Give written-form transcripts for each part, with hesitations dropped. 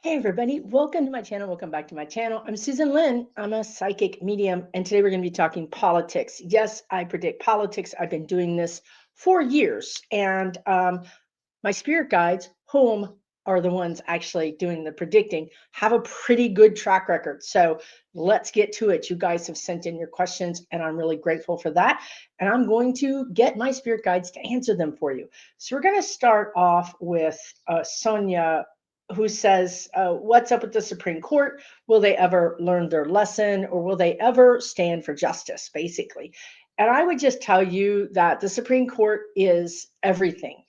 Hey everybody, welcome to my channel. Welcome back to my channel. I'm Susan Lynn. I'm a psychic medium, and today we're going to be talking politics. Yes, I predict politics. I've been doing this for years, and my spirit guides, whom are the ones actually doing the predicting, have a pretty good track record. So let's get to it. You guys have sent in your questions, and I'm really grateful for that. And I'm going to get my spirit guides to answer them for you. So we're going to start off with Sonia, who says, what's up with the Supreme Court? Will they ever learn their lesson, or will they ever stand for justice, basically? And I would just tell you that the Supreme Court is everything.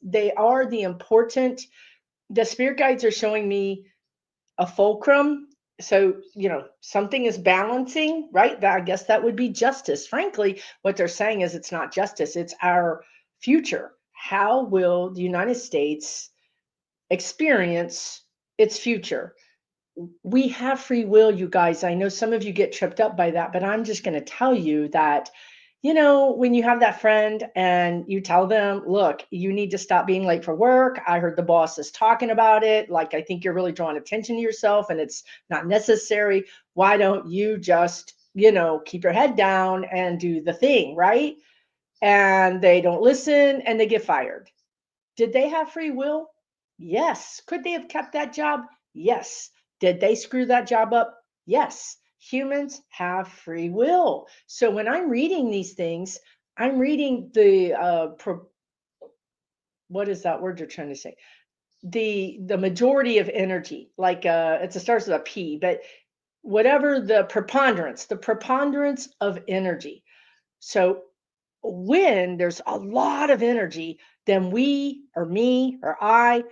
They are the spirit guides are showing me a fulcrum. So, something is balancing, right? I guess that would be justice. Frankly, what they're saying is it's not justice, it's our future. How will the United States experience its future? We have free will, you guys. I know some of you get tripped up by that, but I'm just going to tell you that, when you have that friend and you tell them, look, you need to stop being late for work. I heard the boss is talking about it. Like, I think you're really drawing attention to yourself and it's not necessary. Why don't you just, keep your head down and do the thing, right? And they don't listen and they get fired. Did they have free will? Yes. Could they have kept that job? Yes. Did they screw that job up? Yes. Humans have free will. So when I'm reading these things, I'm reading what is that word you're trying to say? The majority of energy, like it starts with a P, but whatever the preponderance of energy. So when there's a lot of energy, then we or me or I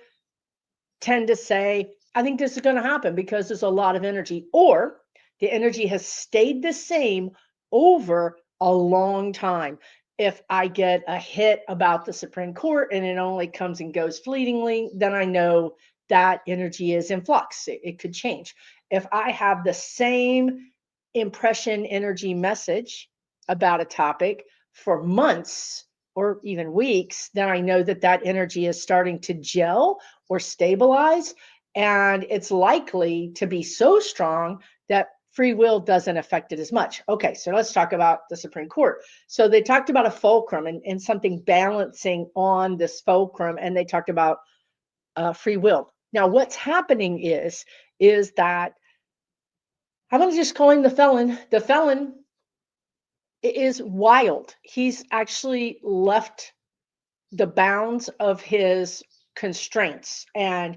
tend to say, I think this is going to happen because there's a lot of energy, or the energy has stayed the same over a long time. If I get a hit about the Supreme Court and it only comes and goes fleetingly, then I know that energy is in flux. It could change. If I have the same impression energy message about a topic for months or even weeks, then I know that that energy is starting to gel or stabilize. And it's likely to be so strong that free will doesn't affect it as much. Okay, so let's talk about the Supreme Court. So they talked about a fulcrum and something balancing on this fulcrum, and they talked about free will. Now, what's happening is that I'm going to just call him the felon. The felon is wild. He's actually left the bounds of his constraints, and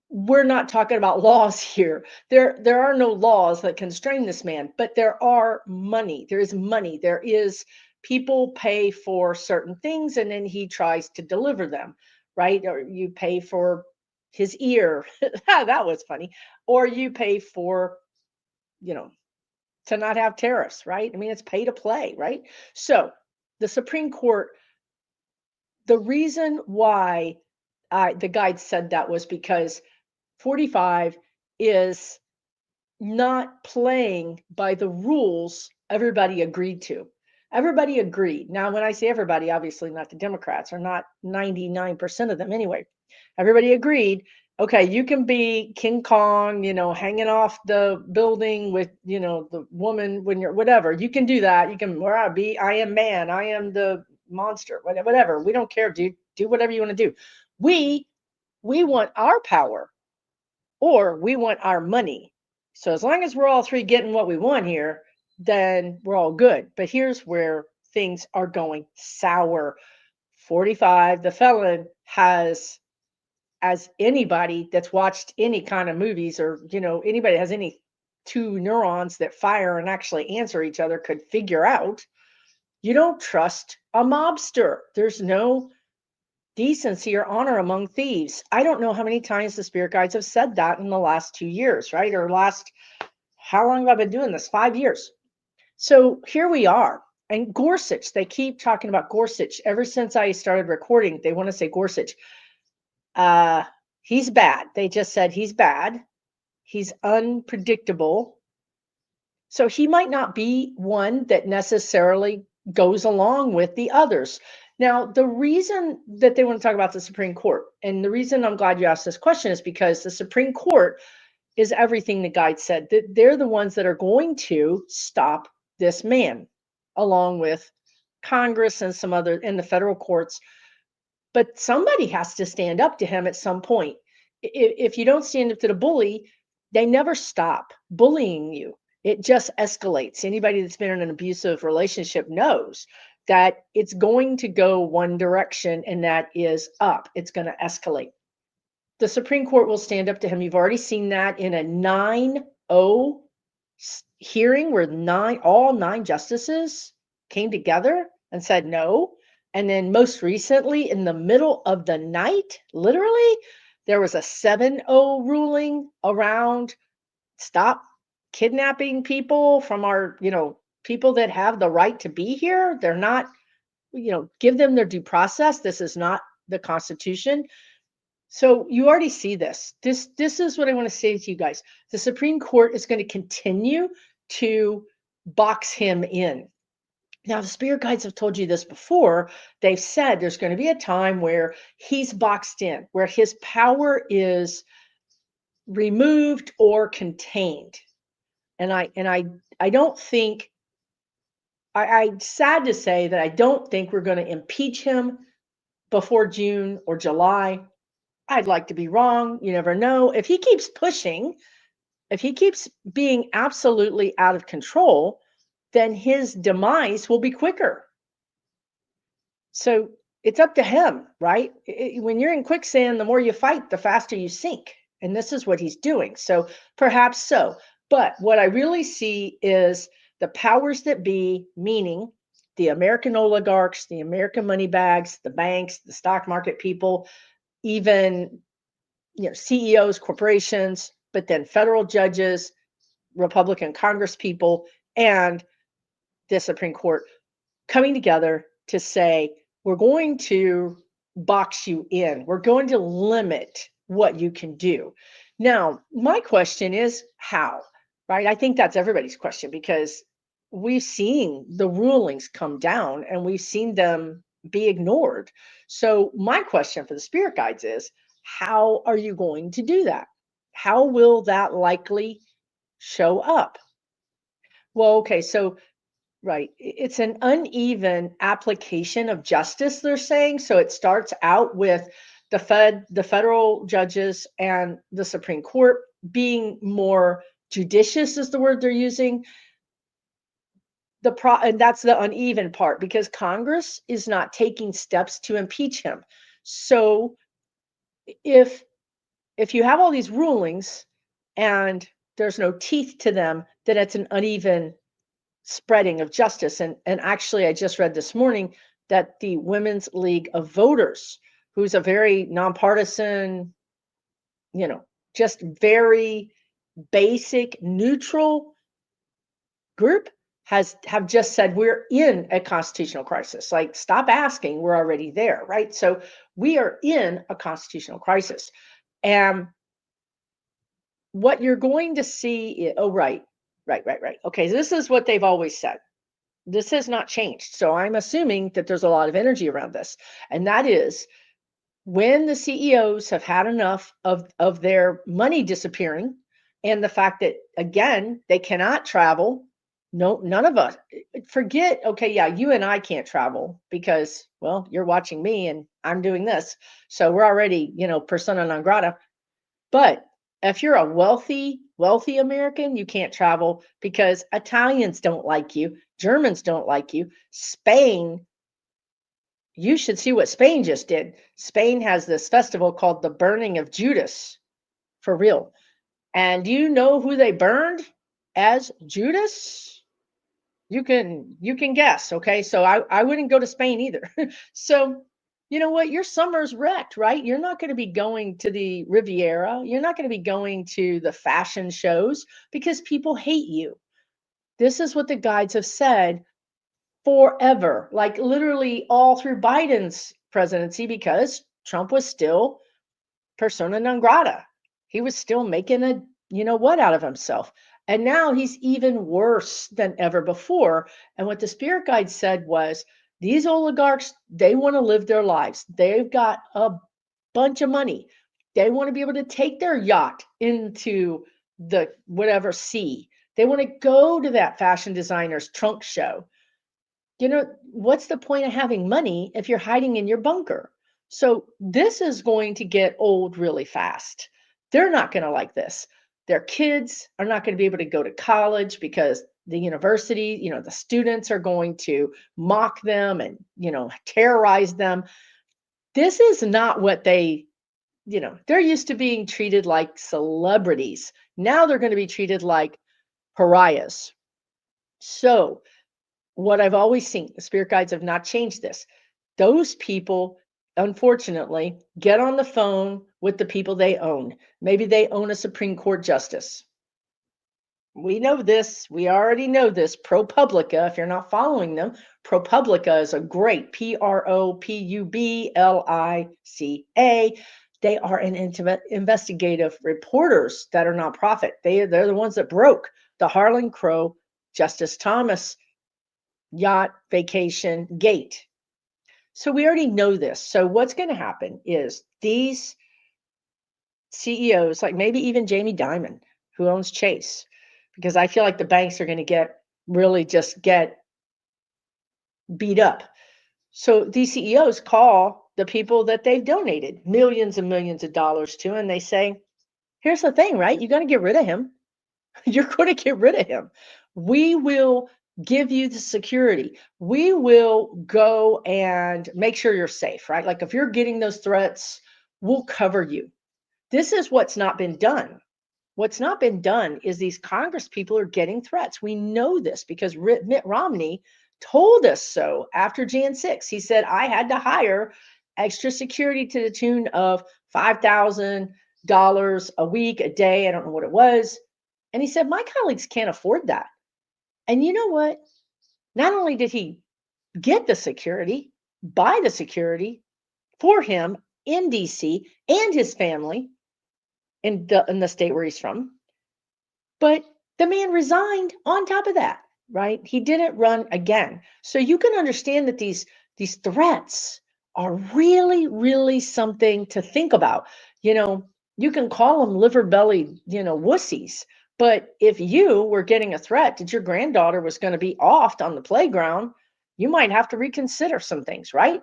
we're not talking about laws here. There are no laws that constrain this man, but there are money. There is money. There is people pay for certain things and then he tries to deliver them, right? Or you pay for his ear. That was funny. Or you pay for, you know, to not have tariffs, right? I mean, it's pay to play, right? So the Supreme Court, the reason why the guide said that was because 45 is not playing by the rules everybody agreed to. Everybody agreed. Now, when I say everybody, obviously not the Democrats, or not 99% of them anyway. Everybody agreed, okay, you can be King Kong, hanging off the building with, the woman when you're whatever. You can do that. You can, where I am man, I am the monster, whatever. We don't care, dude. Do whatever you want to do. We want our power, or we want our money. So as long as we're all three getting what we want here, then we're all good. But here's where things are going sour. 45, the felon, has, as anybody that's watched any kind of movies, or anybody has any two neurons that fire and actually answer each other, could figure out, you don't trust a mobster. There's no decency or honor among thieves. I don't know how many times the spirit guides have said that in the last 2 years, right? Or how long have I been doing this? 5 years. So here we are. And Gorsuch, they keep talking about Gorsuch. Ever since I started recording, they want to say Gorsuch. He's bad. They just said he's bad. He's unpredictable. So he might not be one that necessarily goes along with the others. Now, the reason that they want to talk about the Supreme Court, and the reason I'm glad you asked this question is because the Supreme Court is everything the guide said. That they're the ones that are going to stop this man, along with Congress and some other in the federal courts. But somebody has to stand up to him at some point. If you don't stand up to the bully, they never stop bullying you. It just escalates. Anybody that's been in an abusive relationship knows that it's going to go one direction, and that is up. It's going to escalate. The Supreme Court will stand up to him. You've already seen that in a 9-0 hearing where all nine justices came together and said no. And then most recently, in the middle of the night, literally, there was a 7-0 ruling around stop kidnapping people from our, people that have the right to be here. They're not, give them their due process. This is not the Constitution. So you already see this. This is what I want to say to you guys. The Supreme Court is going to continue to box him in. Now, the spirit guides have told you this before. They've said there's going to be a time where he's boxed in, where his power is removed or contained. And I don't think I'm sad to say that I don't think we're going to impeach him before June or July. I'd like to be wrong. You never know. If he keeps pushing, if he keeps being absolutely out of control, then his demise will be quicker. So it's up to him, right? When you're in quicksand, the more you fight, the faster you sink. And this is what he's doing. So perhaps so. But what I really see is the powers that be, meaning the American oligarchs, the American money bags, the banks, the stock market people, even CEOs, corporations, but then federal judges, Republican Congress people, and the Supreme Court coming together to say, we're going to box you in. We're going to limit what you can do. Now, my question is how, right? I think that's everybody's question, because we've seen the rulings come down and we've seen them be ignored. So my question for the spirit guides is, how are you going to do that? How will that likely show up? Well, okay, so right, it's an uneven application of justice, they're saying. So it starts out with the federal judges and the Supreme Court being more judicious is the word they're using. And that's the uneven part, because Congress is not taking steps to impeach him. So if you have all these rulings and there's no teeth to them, then it's an uneven spreading of justice. And actually, I just read this morning that the Women's League of Voters, who's a very nonpartisan, just very basic, neutral group, have just said we're in a constitutional crisis. Like, stop asking, we're already there, right? So we are in a constitutional crisis. And what you're going to see is, right. Okay, so this is what they've always said. This has not changed. So I'm assuming that there's a lot of energy around this. And that is, when the CEOs have had enough of their money disappearing, and the fact that, again, they cannot travel. No, none of us. Forget, okay, yeah, you and I can't travel because, well, you're watching me and I'm doing this. So we're already, persona non grata. But if you're a wealthy American, you can't travel because Italians don't like you. Germans don't like you. Spain, you should see what Spain just did. Spain has this festival called the Burning of Judas, for real. And do you know who they burned as Judas? You can guess, okay? So I wouldn't go to Spain either. So you know what? Your summer's wrecked, right? You're not going to be going to the Riviera. You're not going to be going to the fashion shows because people hate you. This is what the guides have said forever, like literally all through Biden's presidency, because Trump was still persona non grata. He was still making a what out of himself. And now he's even worse than ever before. And what the spirit guide said was These oligarchs, they want to live their lives. They've got a bunch of money. They want to be able to take their yacht into the whatever sea. They want to go to that fashion designer's trunk show. What's the point of having money if you're hiding in your bunker? So this is going to get old really fast. They're not going to like this. Their kids are not going to be able to go to college because the university, the students are going to mock them and, terrorize them. This is not what they're used to being treated like celebrities. Now they're going to be treated like pariahs. So what I've always seen, the spirit guides have not changed this. Those people, unfortunately, get on the phone with the people they own. Maybe they own a Supreme Court justice. We know this. We already know this. ProPublica, if you're not following them, ProPublica is a great ProPublica. They are an investigative reporters that are nonprofit. They're the ones that broke the Harlan Crow Justice Thomas yacht vacation gate. So we already know this. So what's going to happen is these CEOs, like maybe even Jamie Dimon, who owns Chase, because I feel like the banks are going to get beat up. So these CEOs call the people that they've donated millions and millions of dollars to, and they say, here's the thing, right? You're going to get rid of him. You're going to get rid of him. We will give you the security. We will go and make sure you're safe, right? Like if you're getting those threats, we'll cover you. This is what's not been done. What's not been done is these Congress people are getting threats. We know this because Mitt Romney told us so after Jan 6. He said, I had to hire extra security to the tune of $5,000 a week, a day. I don't know what it was. And he said, my colleagues can't afford that. And you know what? Not only did he get the security, buy the security for him in DC and his family in the state where he's from, but the man resigned on top of that, right? He didn't run again. So you can understand that these threats are really, really something to think about. You can call them liver bellied, wussies. But if you were getting a threat that your granddaughter was going to be offed on the playground, you might have to reconsider some things, right?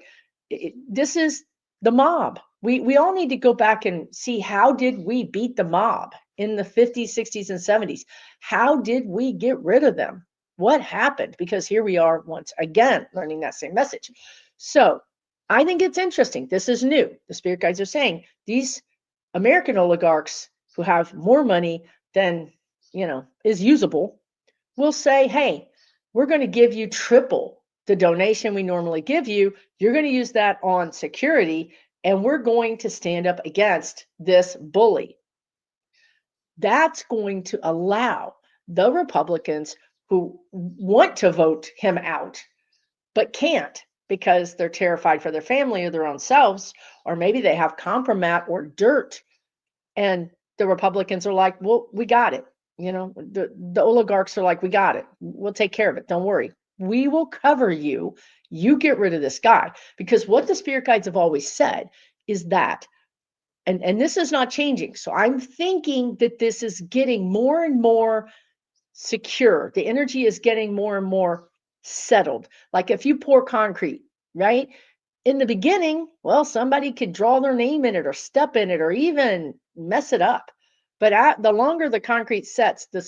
This is the mob. We all need to go back and see, how did we beat the mob in the 50s, 60s, and 70s? How did we get rid of them? What happened? Because here we are once again learning that same message. So I think it's interesting. This is new. The spirit guides are saying these American oligarchs who have more money than is usable will say, hey, we're going to give you triple the donation we normally give you. You're going to use that on security, and we're going to stand up against this bully. That's going to allow the Republicans who want to vote him out, but can't because they're terrified for their family or their own selves, or maybe they have compromat or dirt, and the Republicans are like, well, we got it. The oligarchs are like, we got it. We'll take care of it. Don't worry. We will cover you. You get rid of this guy. Because what the spirit guides have always said is that, and this is not changing. So I'm thinking that this is getting more and more secure. The energy is getting more and more settled. Like if you pour concrete, right? In the beginning, well, somebody could draw their name in it or step in it or even mess it up. But the longer the concrete sets, the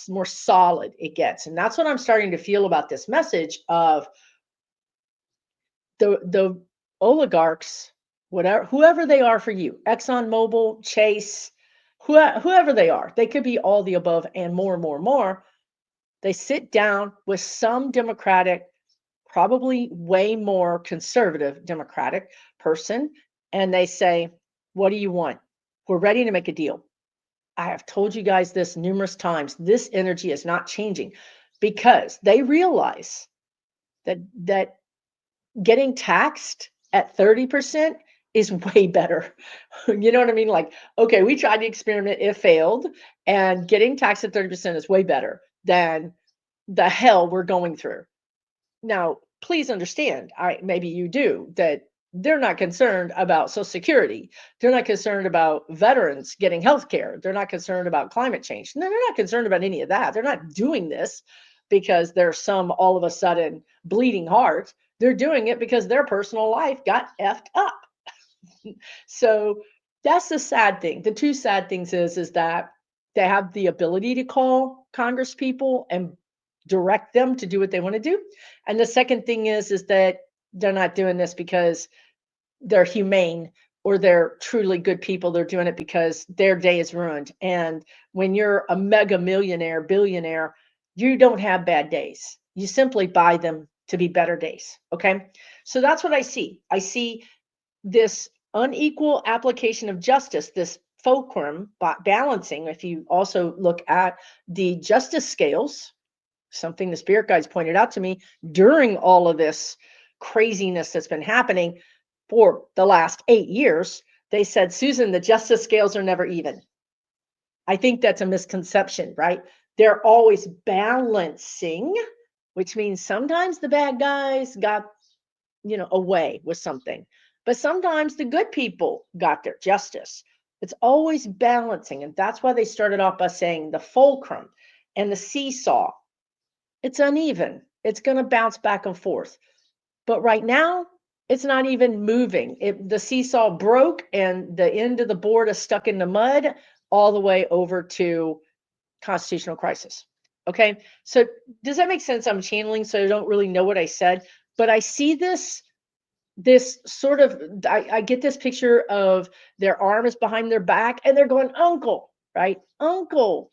more solid it gets. And that's what I'm starting to feel about this message of the oligarchs, whoever they are for you, ExxonMobil, Chase, whoever they are. They could be all the above and more and more and more. They sit down with some Democratic, probably way more conservative Democratic person, and they say, what do you want? We're ready to make a deal. I have told you guys this numerous times. This energy is not changing because they realize that getting taxed at 30% is way better. You know what I mean? Like, okay, we tried the experiment, it failed, and getting taxed at 30% is way better than the hell we're going through. Now, please understand, maybe you do, that they're not concerned about Social Security. They're not concerned about veterans getting health care. They're not concerned about climate change. No, they're not concerned about any of that. They're not doing this because there's some all of a sudden bleeding heart. They're doing it because their personal life got effed up. So that's the sad thing. The two sad things is that they have the ability to call Congress people and direct them to do what they want to do. And the second thing is that they're not doing this because they're humane or they're truly good people. They're doing it because their day is ruined. And when you're a mega millionaire, billionaire, you don't have bad days. You simply buy them to be better days. Okay. So that's what I see. I see this unequal application of justice, this fulcrum balancing. If you also look at the justice scales, something the spirit guides pointed out to me during all of this craziness that's been happening for the last 8 years, they said, Susan, the justice scales are never even. I think that's a misconception, right? They're always balancing, which means sometimes the bad guys got away with something. But sometimes the good people got their justice. It's always balancing. And that's why they started off by saying the fulcrum and the seesaw. It's uneven. It's going to bounce back and forth. But right now, it's not even moving. The seesaw broke and the end of the board is stuck in the mud all the way over to constitutional crisis. Okay. So does that make sense? I'm channeling, so I don't really know what I said, but I see this sort of, I get this picture of their arm is behind their back and they're going, Uncle, right? Uncle,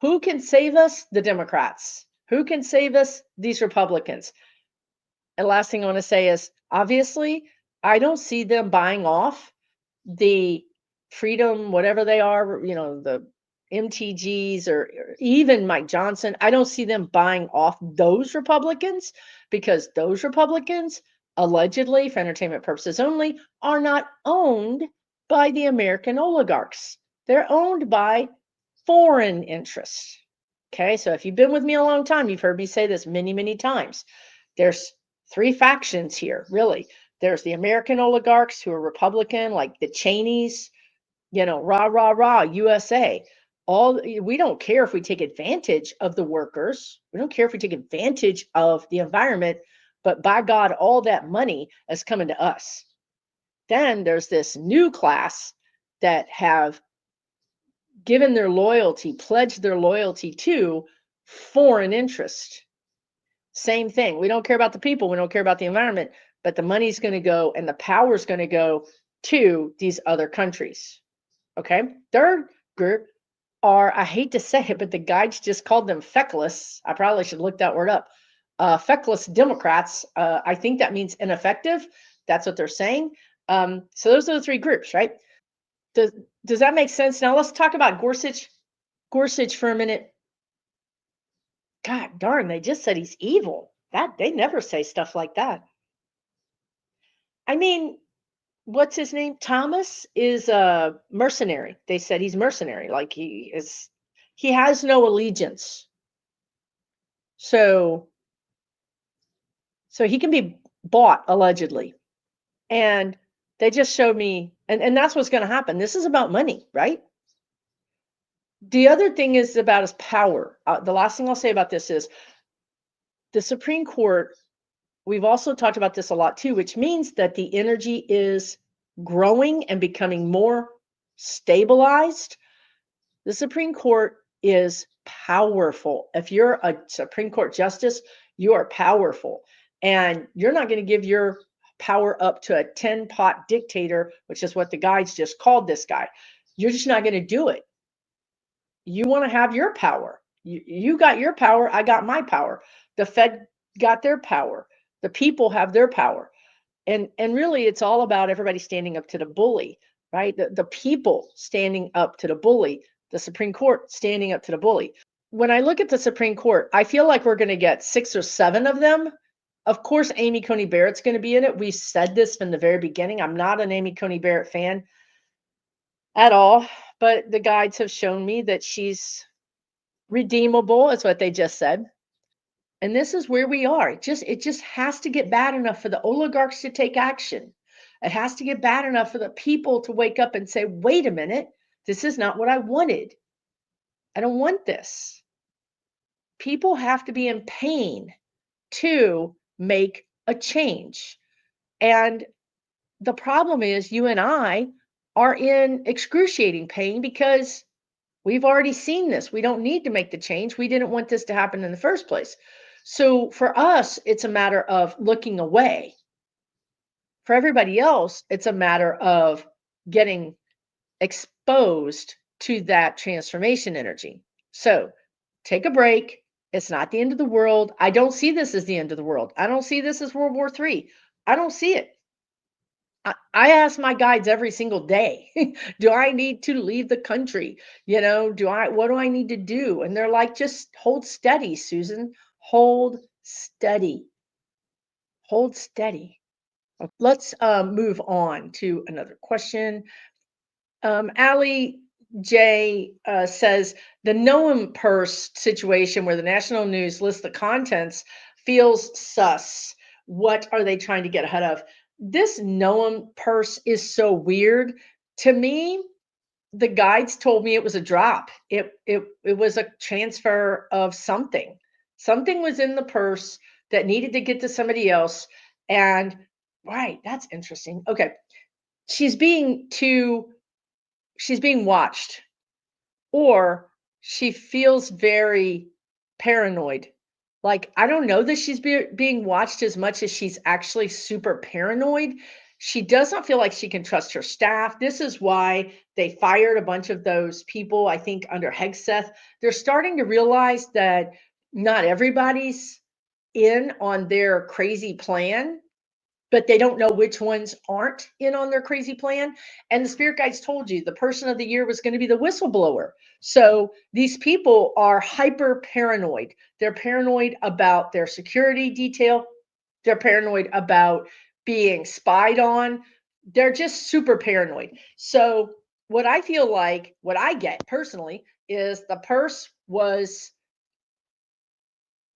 who can save us? The Democrats. Who can save us? These Republicans. And last thing I want to say is, obviously, I don't see them buying off the freedom, whatever they are, the MTGs or even Mike Johnson. I don't see them buying off those Republicans because those Republicans, allegedly for entertainment purposes only, are not owned by the American oligarchs. They're owned by foreign interests. Okay, so if you've been with me a long time, you've heard me say this many, many times. There's three factions here, really. There's the American oligarchs who are Republican, like the Cheneys, rah, rah, rah, USA. We don't care if we take advantage of the workers. We don't care if we take advantage of the environment, but by God, all that money is coming to us. Then there's this new class that have given their loyalty, pledged their loyalty to foreign interest. Same thing. We don't care about the people. We don't care about the environment, but the money's going to go and the power's going to go to these other countries. Okay. Third group are, I hate to say it, but the guides just called them feckless. I probably should look that word up. Feckless Democrats. I think that means ineffective. That's what they're saying. So those are the three groups, right? Does that make sense? Now let's talk about Gorsuch. Gorsuch for a minute. God darn, they just said he's evil. That they never say stuff like that. I mean, what's his name? Thomas is a mercenary. They said he's mercenary, like he has no allegiance. So he can be bought allegedly. And they just showed me, and that's what's going to happen. This is about money, right? The other thing is about his power. The last thing I'll say about this is the Supreme Court. We've also talked about this a lot too, which means that the energy is growing and becoming more stabilized. The Supreme Court is powerful. If you're a Supreme Court justice, you are powerful. And you're not going to give your power up to a 10-pot dictator, which is what the guides just called this guy. You're just not going to do it. You want to have your power. You got your power. I got my power. The Fed got their power. The people have their power. And really, it's all about everybody standing up to the bully, right? The people standing up to the bully, the Supreme Court standing up to the bully. When I look at the Supreme Court, I feel like we're going to get 6 or 7 of them. Of course, Amy Coney Barrett's going to be in it. We've said this from the very beginning. I'm not an Amy Coney Barrett fan at all, but the guides have shown me that she's redeemable, is what they just said. And this is where we are. It just has to get bad enough for the oligarchs to take action. It has to get bad enough for the people to wake up and say, wait a minute, this is not what I wanted. I don't want this. People have to be in pain to make a change. And the problem is, you and I are in excruciating pain because we've already seen this. We don't need to make the change. We didn't want this to happen in the first place. So for us, it's a matter of looking away. For everybody else, it's a matter of getting exposed to that transformation energy. So take a break. It's not the end of the world. I don't see this as the end of the world. I don't see this as World War III. I don't see it. I ask my guides every single day, do I need to leave the country? What do I need to do? And they're like, just hold steady, Susan. Hold steady. Hold steady. Let's move on to another question. Allie J says the Noam purse situation where the national news lists the contents feels sus. What are they trying to get ahead of? This Noam purse is so weird. To me, the guides told me it was a drop. It was a transfer of something. Something was in the purse that needed to get to somebody else. And right, that's interesting. Okay. She's being too she's being watched, or she feels very paranoid. Like, I don't know that she's being watched as much as she's actually super paranoid. She does not feel like she can trust her staff. This is why they fired a bunch of those people, I think, under Hegseth. They're starting to realize that not everybody's in on their crazy plan, but they don't know which ones aren't in on their crazy plan. And the spirit guides told you the person of the year was going to be the whistleblower. So these people are hyper paranoid. They're paranoid about their security detail. They're paranoid about being spied on. They're just super paranoid. So what I feel like, what I get personally, is the purse was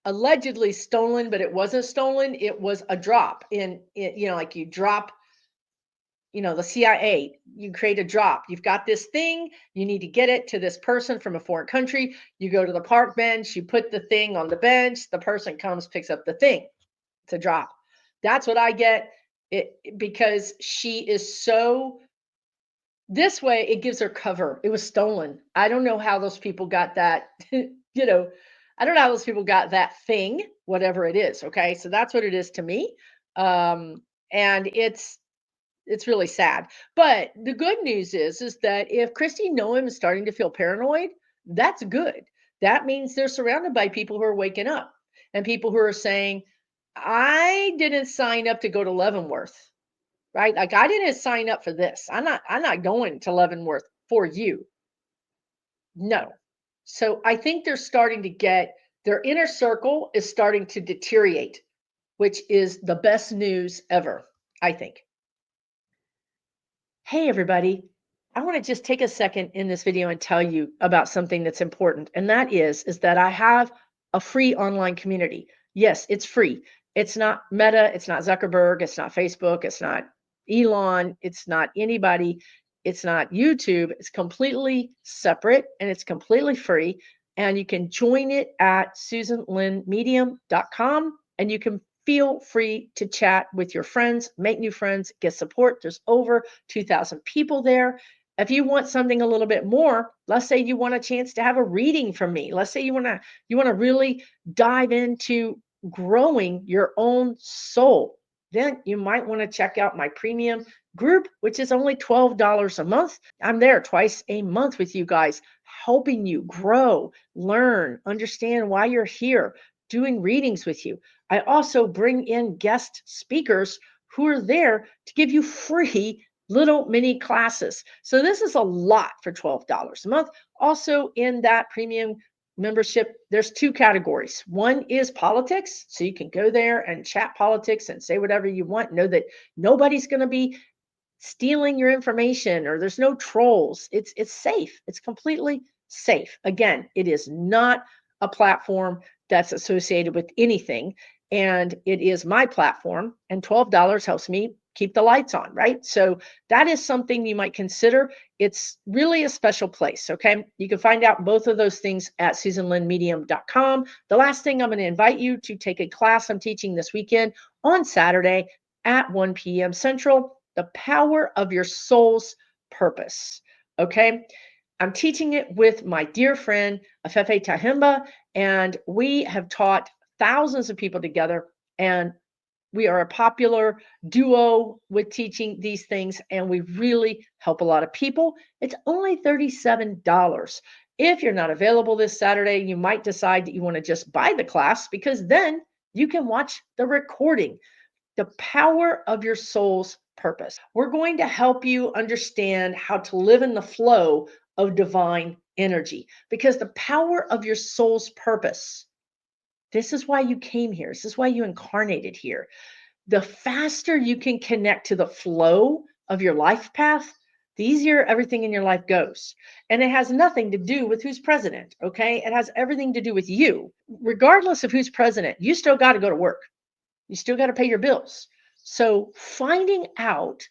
allegedly stolen, but it wasn't stolen. It was a drop like you drop, the CIA, you create a drop. You've got this thing, you need to get it to this person from a foreign country. You go to the park bench, you put the thing on the bench, the person comes, picks up the thing. It's a drop. That's what I get it because she is so this way, it gives her cover. It was stolen. I don't know how those people got that, I don't know how those people got that thing, whatever it is. Okay. So that's what it is to me. And it's really sad. But the good news is that if Christy Noem is starting to feel paranoid, that's good. That means they're surrounded by people who are waking up and people who are saying, I didn't sign up to go to Leavenworth, right? Like I didn't sign up for this. I'm not going to Leavenworth for you. No. So I think they're starting to get their inner circle is starting to deteriorate, which is the best news ever, I think. Hey, everybody. I want to just take a second in this video and tell you about something that's important. And that is that I have a free online community. Yes, it's free. It's not Meta. It's not Zuckerberg. It's not Facebook. It's not Elon. It's not anybody. It's not YouTube. It's completely separate and it's completely free. And you can join it at susanlynnmedium.com and you can feel free to chat with your friends, make new friends, get support. There's over 2,000 people there. If you want something a little bit more, let's say you want a chance to have a reading from me. Let's say you want to really dive into growing your own soul. Then you might want to check out my premium group, which is only $12 a month. I'm there twice a month with you guys, helping you grow, learn, understand why you're here, doing readings with you. I also bring in guest speakers who are there to give you free little mini classes. So this is a lot for $12 a month. Also in that premium membership, there's two categories. One is politics. So you can go there and chat politics and say whatever you want. Know that nobody's going to be stealing your information or there's no trolls. It's safe. It's completely safe. Again, it is not a platform that's associated with anything. And it is my platform, and $12 helps me keep the lights on, right? So that is something you might consider. It's really a special place, okay? You can find out both of those things at susanlynnmedium.com. The last thing, I'm going to invite you to take a class I'm teaching this weekend on Saturday at 1 p.m. Central, The Power of Your Soul's Purpose, okay? I'm teaching it with my dear friend, Afefe Tahimba, and we have taught thousands of people together, and we are a popular duo with teaching these things, and we really help a lot of people. It's only $37. If you're not available this Saturday, you might decide that you want to just buy the class, because then you can watch the recording. The Power of Your Soul's Purpose. We're going to help you understand how to live in the flow of divine energy, because the power of your soul's purpose, this is why you came here. This is why you incarnated here. The faster you can connect to the flow of your life path, the easier everything in your life goes. And it has nothing to do with who's president, okay? It has everything to do with you. Regardless of who's president, you still got to go to work. You still got to pay your bills. So finding out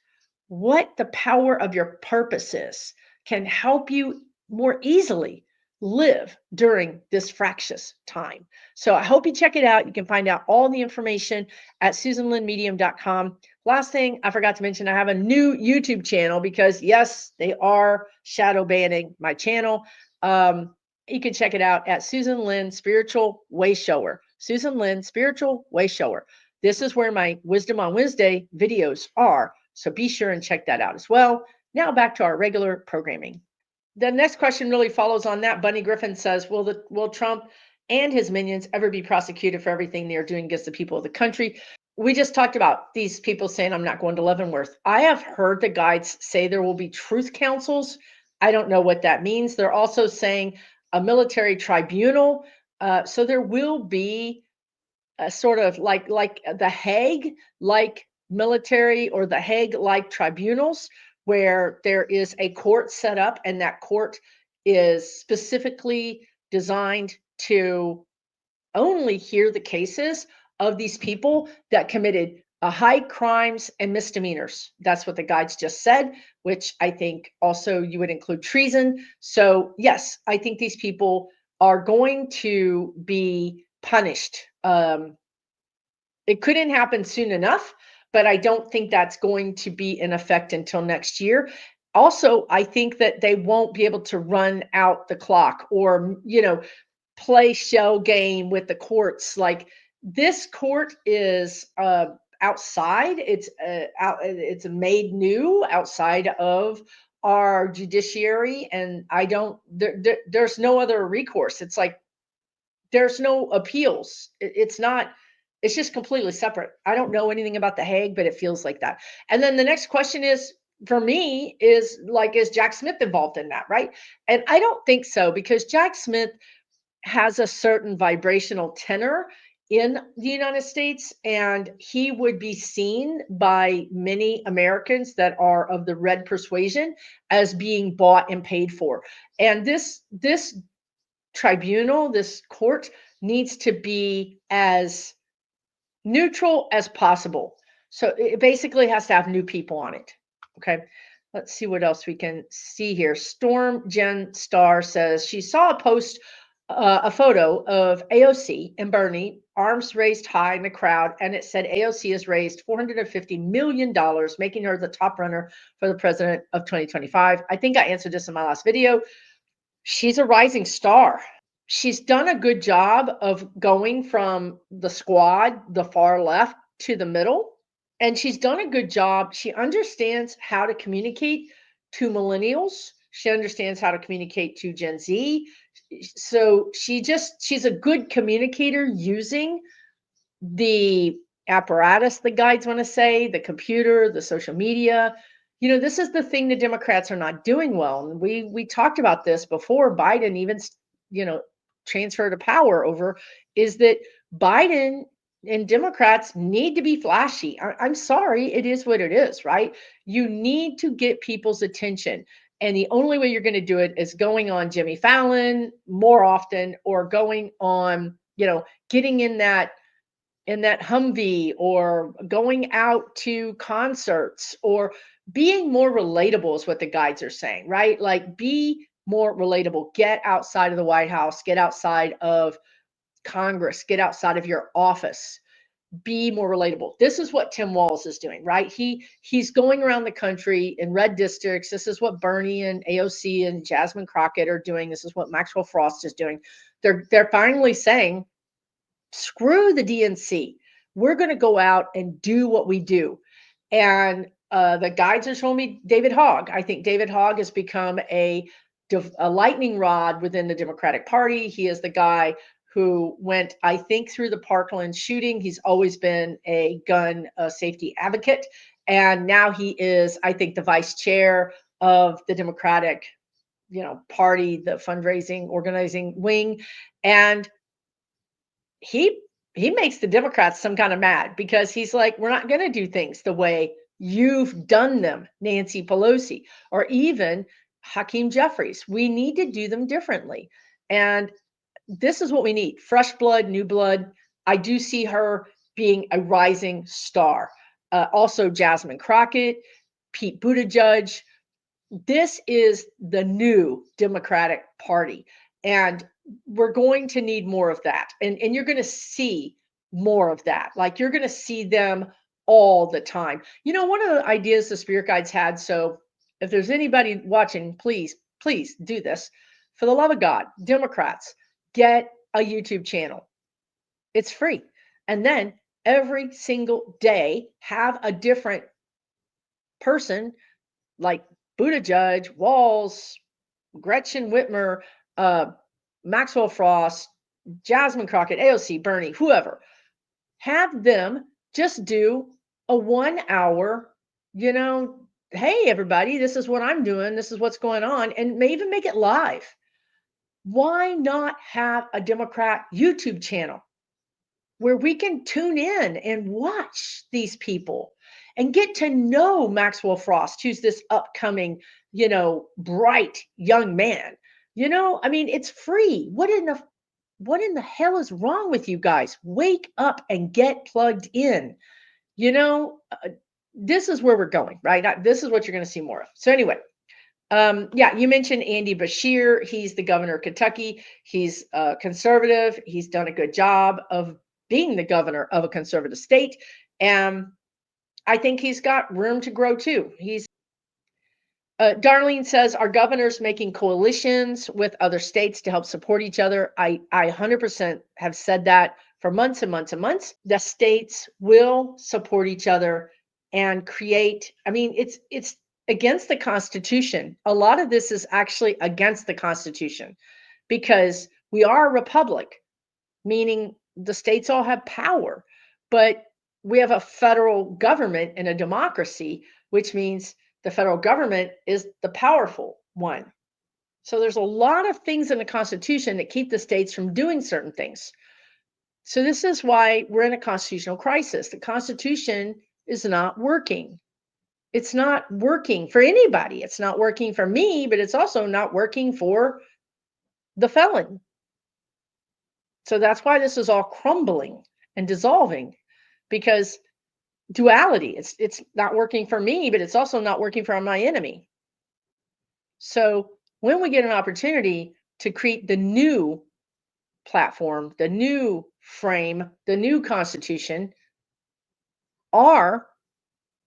what the power of your purpose is can help you more easily live during this fractious time. So I hope you check it out. You can find out all the information at susanlynnmedium.com. Last thing I forgot to mention, I have a new YouTube channel, because yes, they are shadow banning my channel. You can check it out at Susan Lynn Spiritual Way Shower. Susan Lynn Spiritual Way Shower. This is where my Wisdom on Wednesday videos are. So be sure and check that out as well. Now back to our regular programming. The next question really follows on that. Bunny Griffin says, will Trump and his minions ever be prosecuted for everything they are doing against the people of the country? We just talked about these people saying, I'm not going to Leavenworth. I have heard the guides say there will be truth councils. I don't know what that means. They're also saying a military tribunal. So there will be sort of like the Hague, like military, or the Hague like tribunals, where there is a court set up, and that court is specifically designed to only hear the cases of these people that committed high crimes and misdemeanors. That's what the guides just said, which I think also you would include treason. So yes, I think these people are going to be punished. It couldn't happen soon enough, but I don't think that's going to be in effect until next year. Also, I think that they won't be able to run out the clock, or, play shell game with the courts. Like, this court is outside. It's made new outside of our judiciary, and there's no other recourse. It's like there's no appeals. It's not, it's just completely separate. I don't know anything about The Hague, but it feels like that. And then the next question is, for me, is like, is Jack Smith involved in that, right? And I don't think so, because Jack Smith has a certain vibrational tenor in the United States, and he would be seen by many Americans that are of the red persuasion as being bought and paid for. And this tribunal, this court, needs to be as neutral as possible. So it basically has to have new people on it. Okay. Let's see what else we can see here. Storm Jen Star says she saw a post, a photo of AOC and Bernie, arms raised high in the crowd, and it said AOC has raised $450 million, making her the top runner for the president of 2025. I think I answered this in my last video. She's a rising star. She's done a good job of going from the squad, the far left, to the middle. And she's done a good job. She understands how to communicate to millennials. She understands how to communicate to Gen Z. So she's a good communicator using the apparatus, the guides want to say, the computer, the social media. This is the thing the Democrats are not doing well. And we talked about this before Biden even, transfer to power over, is that Biden and Democrats need to be flashy. I'm sorry, it is what it is, right? You need to get people's attention. And the only way you're going to do it is going on Jimmy Fallon more often, or going on getting in that Humvee, or going out to concerts, or being more relatable is what the guides are saying, right? Like, be more relatable. Get outside of the White House, get outside of Congress, get outside of your office. Be more relatable. This is what Tim Walz is doing, right? He's going around the country in red districts. This is what Bernie and AOC and Jasmine Crockett are doing. This is what Maxwell Frost is doing. They're finally saying, screw the DNC. We're going to go out and do what we do. And the guides are showing me David Hogg. I think David Hogg has become a lightning rod within the Democratic Party. He is the guy who went, I think, through the Parkland shooting. He's always been a gun safety advocate. And now he is, I think, the vice chair of the Democratic, Party, the fundraising, organizing wing. And he he makes the Democrats some kind of mad, because he's like, we're not going to do things the way you've done them, Nancy Pelosi, or even Hakeem Jeffries. We need to do them differently. And this is what we need: fresh blood, new blood. I do see her being a rising star. Also, Jasmine Crockett, Pete Buttigieg. This is the new Democratic Party. And we're going to need more of that. And you're going to see more of that. Like, you're going to see them all the time. One of the ideas the spirit guides had, so if there's anybody watching, please do this. For the love of God, Democrats, get a YouTube channel. It's free. And then every single day, have a different person, like Buttigieg, Walz, Gretchen Whitmer, Maxwell Frost, Jasmine Crockett, AOC, Bernie, whoever. Have them just do a 1 hour, hey, everybody, this is what I'm doing. This is what's going on. And may even make it live. Why not have a Democrat YouTube channel where we can tune in and watch these people and get to know Maxwell Frost, who's this upcoming, bright young man? I mean, it's free. What in the hell is wrong with you guys? Wake up and get plugged in. You know, uh, this is where we're going, right? This is what you're going to see more of. So anyway, yeah, you mentioned Andy Bashir. He's the governor of Kentucky. He's conservative. He's done a good job of being the governor of a conservative state. And I think he's got room to grow too. Darlene says, are governors making coalitions with other states to help support each other? I 100% have said that for months and months and months. The states will support each other and create. I mean, it's against the Constitution. A lot of this is actually against the Constitution, because we are a republic, meaning the states all have power, but we have a federal government and a democracy, which means the federal government is the powerful one. So there's a lot of things in the Constitution that keep the states from doing certain things. So this is why we're in a constitutional crisis. The Constitution is not working. It's not working for anybody. It's not working for me, but it's also not working for the felon. So that's why this is all crumbling and dissolving, because duality, it's not working for me, but it's also not working for my enemy. So when we get an opportunity to create the new platform, the new frame, the new Constitution, are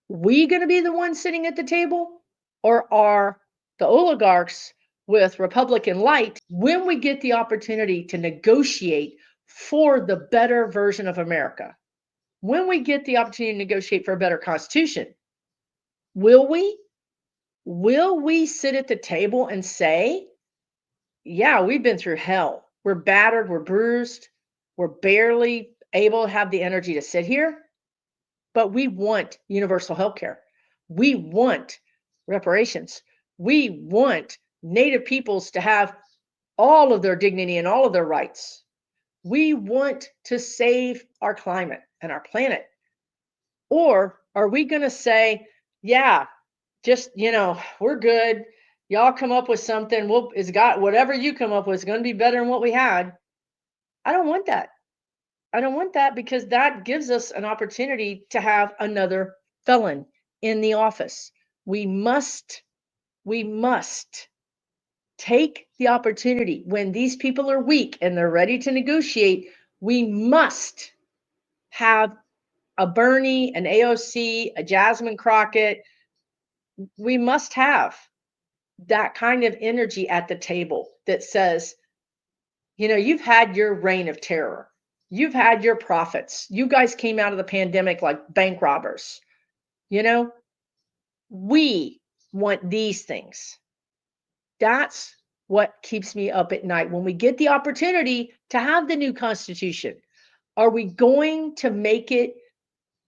we going to be the ones sitting at the table, or are the oligarchs with Republican light, when we get the opportunity to negotiate for the better version of America? When we get the opportunity to negotiate for a better Constitution, will we? Will we sit at the table and say, yeah, we've been through hell. We're battered, we're bruised, we're barely able to have the energy to sit here, but we want universal health care. We want reparations. We want Native peoples to have all of their dignity and all of their rights. We want to save our climate and our planet. Or are we going to say, yeah, just, we're good. Y'all come up with something. It's got whatever you come up with is going to be better than what we had. I don't want that. I don't want that because that gives us an opportunity to have another felon in the office. We must, we must take the opportunity when these people are weak and they're ready to negotiate. We must have a Bernie, an AOC, a Jasmine Crockett. We must have that kind of energy at the table that says, you've had your reign of terror. You've had your profits. You guys came out of the pandemic like bank robbers. You know, we want these things. That's what keeps me up at night. When we get the opportunity to have the new Constitution, are we going to make it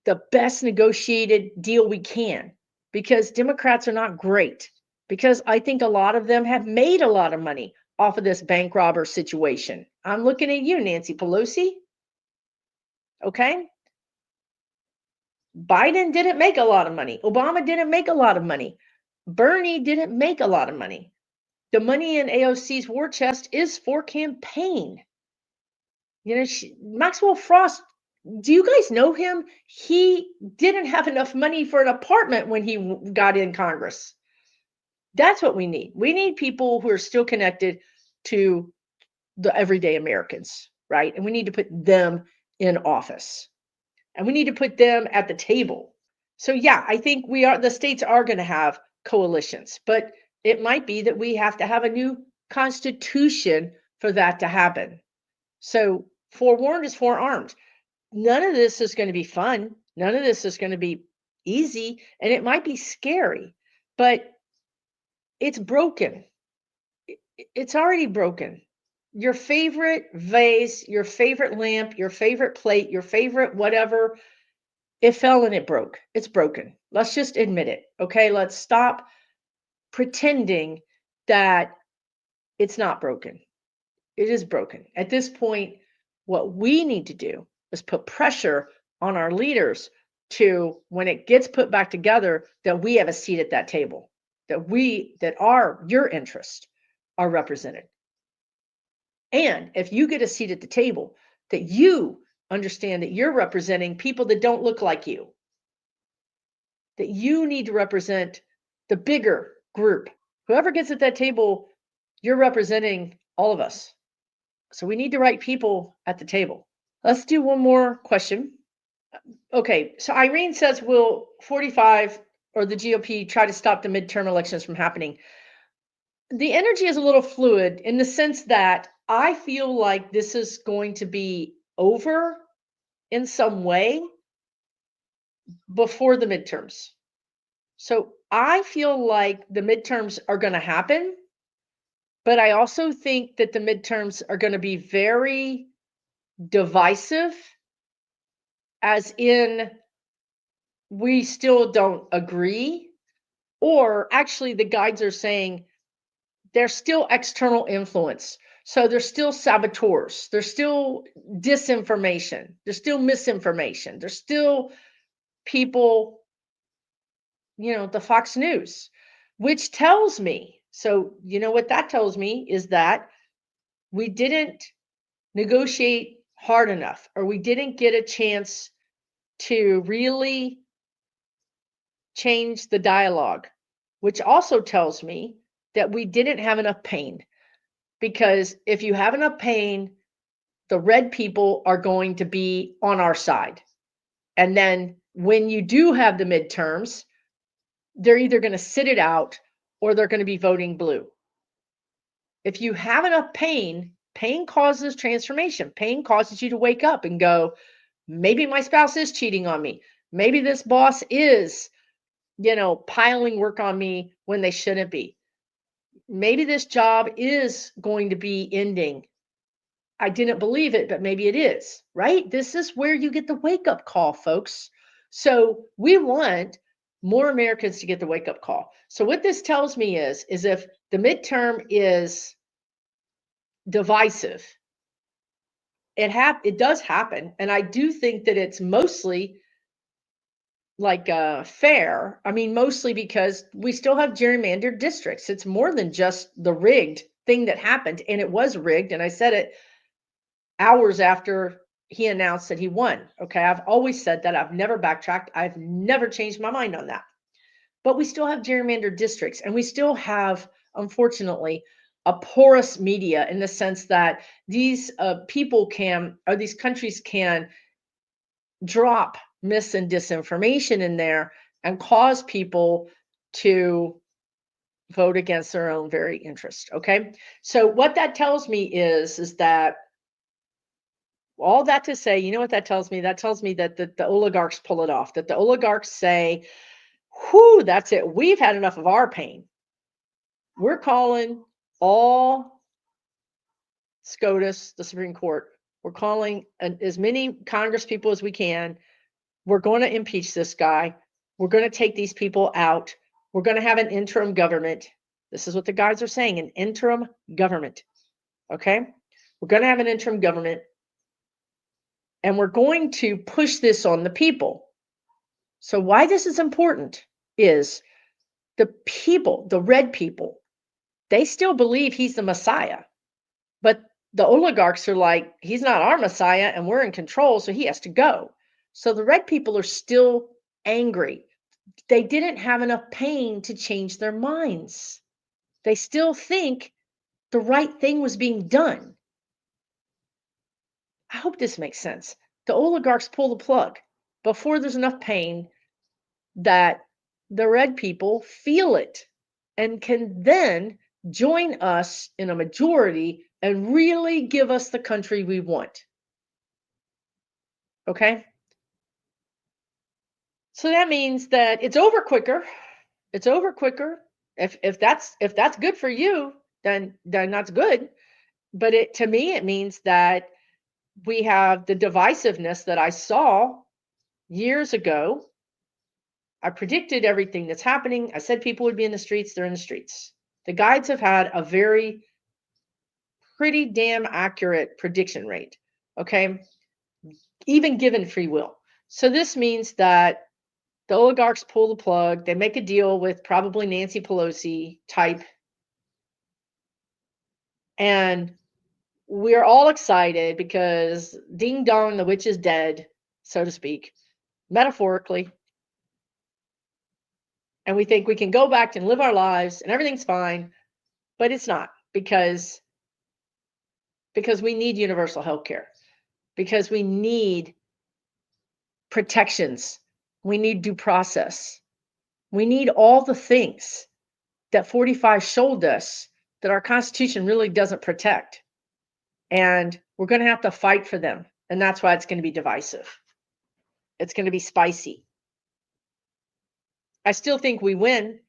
the best negotiated deal we can? Because Democrats are not great. Because I think a lot of them have made a lot of money off of this bank robber situation. I'm looking at you, Nancy Pelosi. Okay. Biden didn't make a lot of money. Obama didn't make a lot of money. Bernie didn't make a lot of money. The money in AOC's war chest is for campaign. Maxwell Frost, do you guys know him? He didn't have enough money for an apartment when he got in Congress. That's what we need. We need people who are still connected to the everyday Americans, right? And we need to put them in office. And we need to put them at the table. So yeah, I think the states are going to have coalitions, but it might be that we have to have a new constitution for that to happen. So forewarned is forearmed. None of this is going to be fun. None of this is going to be easy, and it might be scary, but it's broken. It's already broken. Your favorite vase, your favorite lamp, your favorite plate, your favorite whatever, it fell and it broke. It's broken. Let's just admit it. Okay. Let's stop pretending that it's not broken. It is broken. At this point, what we need to do is put pressure on our leaders to, when it gets put back together, that we have a seat at that table, your interests are represented. And if you get a seat at the table, that you understand that you're representing people that don't look like you, that you need to represent the bigger group. Whoever gets at that table, you're representing all of us. So we need the right people at the table. Let's do one more question. Okay, so Irene says, will 45 or the GOP try to stop the midterm elections from happening? The energy is a little fluid in the sense that I feel like this is going to be over in some way before the midterms. So I feel like the midterms are going to happen, but I also think that the midterms are going to be very divisive, as in we still don't agree, or actually the guides are saying there's still external influence. So there's still saboteurs, there's still disinformation, there's still misinformation, there's still people, the Fox News, which tells me, so what that tells me is that we didn't negotiate hard enough, or we didn't get a chance to really change the dialogue, which also tells me that we didn't have enough pain. Because if you have enough pain, the red people are going to be on our side. And then when you do have the midterms, they're either going to sit it out or they're going to be voting blue. If you have enough pain, pain causes transformation. Pain causes you to wake up and go, maybe my spouse is cheating on me. Maybe this boss is, piling work on me when they shouldn't be. Maybe this job is going to be ending. I didn't believe it, but maybe it is, right? This is where you get the wake up call, folks. So we want more Americans to get the wake up call. So what this tells me is if the midterm is divisive, it does happen. And I do think that it's mostly like fair. I mean, mostly because we still have gerrymandered districts. It's more than just the rigged thing that happened. And it was rigged. And I said it hours after he announced that he won. Okay. I've always said that. I've never backtracked. I've never changed my mind on that. But we still have gerrymandered districts, and we still have, unfortunately, a porous media in the sense that these people can, or these countries can drop mis and disinformation in there and cause people to vote against their own very interest. Okay. So what that tells me is that all that to say, you know what that tells me? That tells me that the oligarchs pull it off, that the oligarchs say, whew, that's it. We've had enough of our pain. We're calling all SCOTUS, the Supreme Court. We're calling as many Congress people as we can. We're going to impeach this guy. We're going to take these people out. We're going to have an interim government. This is what the guys are saying, an interim government. Okay? We're going to have an interim government, and we're going to push this on the people. So why this is important is the people, the red people, they still believe he's the Messiah. But the oligarchs are like, he's not our Messiah and we're in control, so he has to go. So the red people are still angry. They didn't have enough pain to change their minds. They still think the right thing was being done. I hope this makes sense. The oligarchs pull the plug before there's enough pain that the red people feel it and can then join us in a majority and really give us the country we want. Okay? So that means that it's over quicker. It's over quicker. If that's good for you, then that's good. But it to me it means that we have the divisiveness that I saw years ago. I predicted everything that's happening. I said people would be in the streets, they're in the streets. The guides have had a pretty damn accurate prediction rate. Okay? Even given free will. So this means that the oligarchs pull the plug. They make a deal with probably Nancy Pelosi type. And we're all excited because ding dong, the witch is dead, so to speak, metaphorically. And we think we can go back and live our lives and everything's fine, but it's not because we need universal health care, because we need protections, we need due process, we need all the things that 45 showed us that our Constitution really doesn't protect. And we're going to have to fight for them. And that's why it's going to be divisive. It's going to be spicy. I still think we win,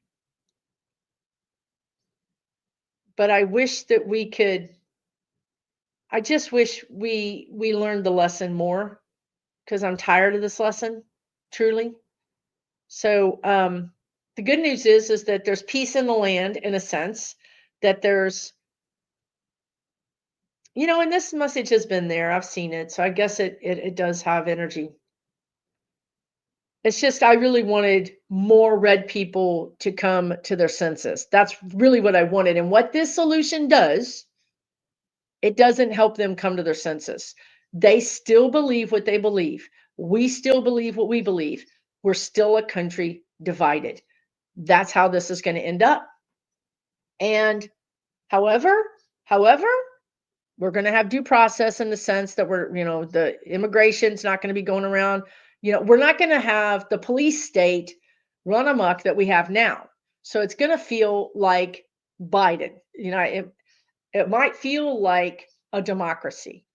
but I wish that we could. I just wish we learned the lesson more because I'm tired of this lesson, truly. So the good news is that there's peace in the land in a sense, that there's, and this message has been there. I've seen it. So I guess it does have energy. It's just I really wanted more red people to come to their senses. That's really what I wanted. And what this solution does, it doesn't help them come to their senses. They still believe what they believe. We still believe what we believe. We're still a country divided. That's how this is going to end up. And however, we're going to have due process in the sense that the immigration's not going to be going around. We're not going to have the police state run amok that we have now. So it's going to feel like Biden. It might feel like a democracy.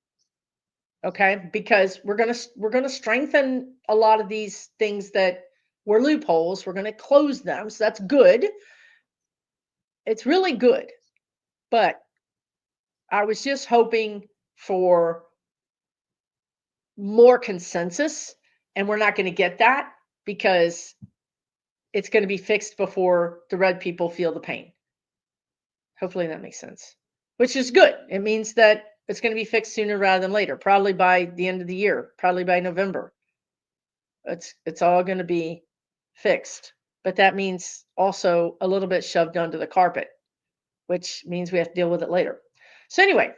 Okay? Because we're going to strengthen a lot of these things that were loopholes. We're going to close them. So that's good. It's really good. But I was just hoping for more consensus, and we're not going to get that because it's going to be fixed before the red people feel the pain. Hopefully that makes sense, which is good. It means that it's going to be fixed sooner rather than later, probably by the end of the year, probably by November. It's all going to be fixed, but that means also a little bit shoved under the carpet, which means we have to deal with it later. So anyway,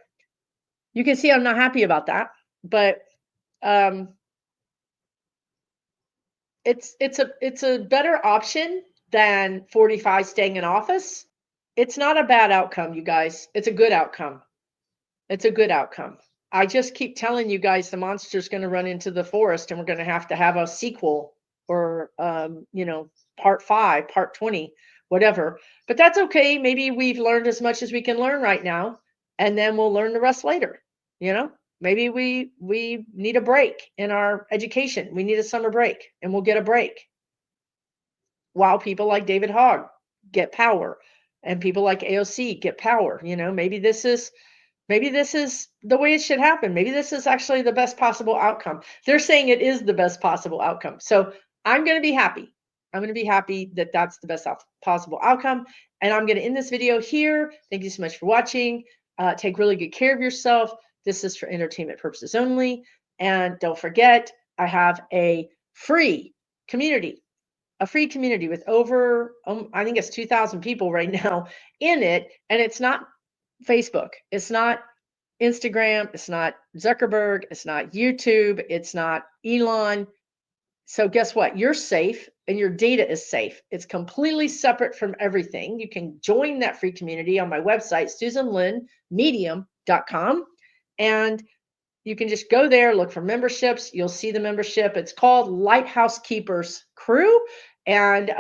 you can see I'm not happy about that, but Um, it's a better option than 45 staying in office. It's not a bad outcome, you guys. It's a good outcome. It's a good outcome. I just keep telling you guys the monster's going to run into the forest and we're going to have a sequel or part 5, part 20, whatever. But that's okay. Maybe we've learned as much as we can learn right now and then we'll learn the rest later, you know? Maybe we need a break in our education. We need a summer break and we'll get a break while people like David Hogg get power and people like AOC get power. Maybe this is the way it should happen. Maybe this is actually the best possible outcome. They're saying it is the best possible outcome. So I'm going to be happy. I'm going to be happy that that's the best possible outcome. And I'm going to end this video here. Thank you so much for watching. Take really good care of yourself. This is for entertainment purposes only. And don't forget, I have a free community with over, I think it's 2,000 people right now in it. And it's not Facebook. It's not Instagram. It's not Zuckerberg. It's not YouTube. It's not Elon. So guess what? You're safe and your data is safe. It's completely separate from everything. You can join that free community on my website, SusanLynnMedium.com. And you can just go there, look for memberships. You'll see the membership. It's called Lighthouse Keepers Crew. And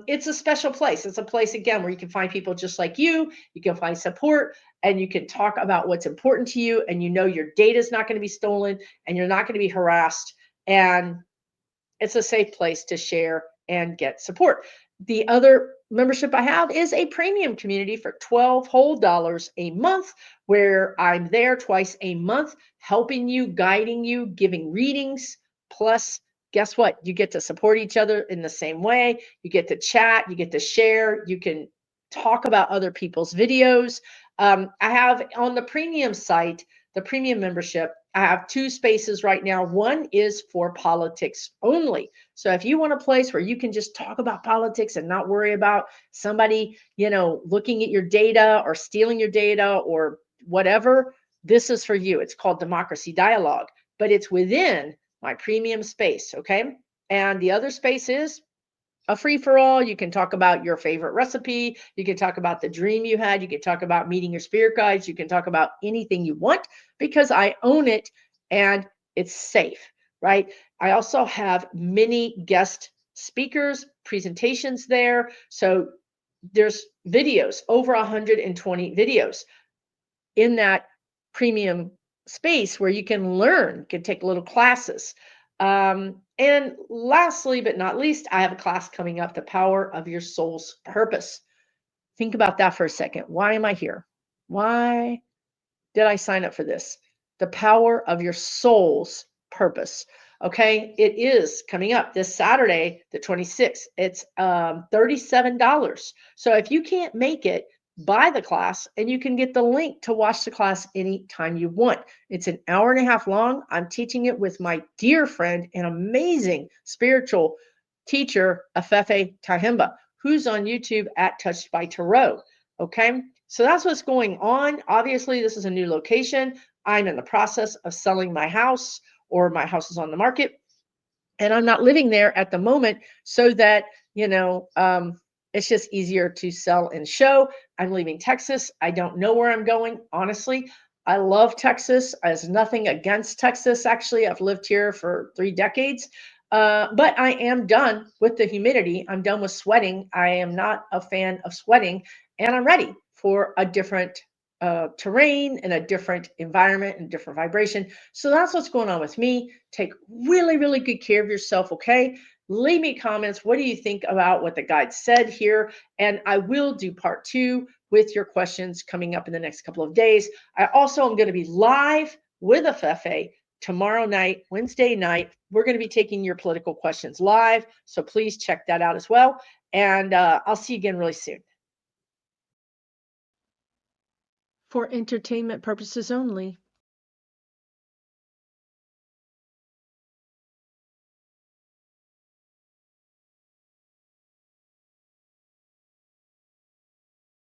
it's a special place. It's a place, again, where you can find people just like you. You can find support and you can talk about what's important to you. And you know your data is not going to be stolen and you're not going to be harassed. And it's a safe place to share and get support. The other membership I have is a premium community for $12 whole a month, where I'm there twice a month, helping you, guiding you, giving readings. Plus, guess what? You get to support each other in the same way. You get to chat, you get to share, you can talk about other people's videos. I have on the premium site, the premium membership, I have 2 spaces right now. One is for politics only. So if you want a place where you can just talk about politics and not worry about somebody, looking at your data or stealing your data or whatever, this is for you. It's called Democracy Dialogue, but it's within my premium space, okay? And the other space is a free-for-all. You can talk about your favorite recipe. You can talk about the dream you had. You can talk about meeting your spirit guides. You can talk about anything you want because I own it and it's safe, right? I also have many guest speakers, presentations there. So there's videos, over 120 videos in that premium space where you can learn, you can take little classes. And lastly, but not least, I have a class coming up, The Power of Your Soul's Purpose. Think about that for a second. Why am I here? Why did I sign up for this? The Power of Your Soul's Purpose. Okay, it is coming up this Saturday, the 26th. It's $37. So if you can't make it, buy the class and you can get the link to watch the class anytime you want. It's an hour and a half long. I'm teaching it with my dear friend and amazing spiritual teacher, Afefe Tahimba, who's on YouTube at Touched by Tarot. Okay, so that's what's going on. Obviously, this is a new location. I'm in the process of selling my house, or my house is on the market, and I'm not living there at the moment, so that, it's just easier to sell and show. I'm leaving Texas. I don't know where I'm going, honestly. I love Texas. There's nothing against Texas, actually. I've lived here for 3 decades. But I am done with the humidity. I'm done with sweating. I am not a fan of sweating, and I'm ready for a different terrain and a different environment and different vibration. So that's what's going on with me. Take really, really good care of yourself, okay? Leave me comments. What do you think about what the guide said here? And I will do part 2 with your questions coming up in the next couple of days. I also am going to be live with Afefe tomorrow night, Wednesday night. We're going to be taking your political questions live. So please check that out as well. And I'll see you again really soon. For entertainment purposes only,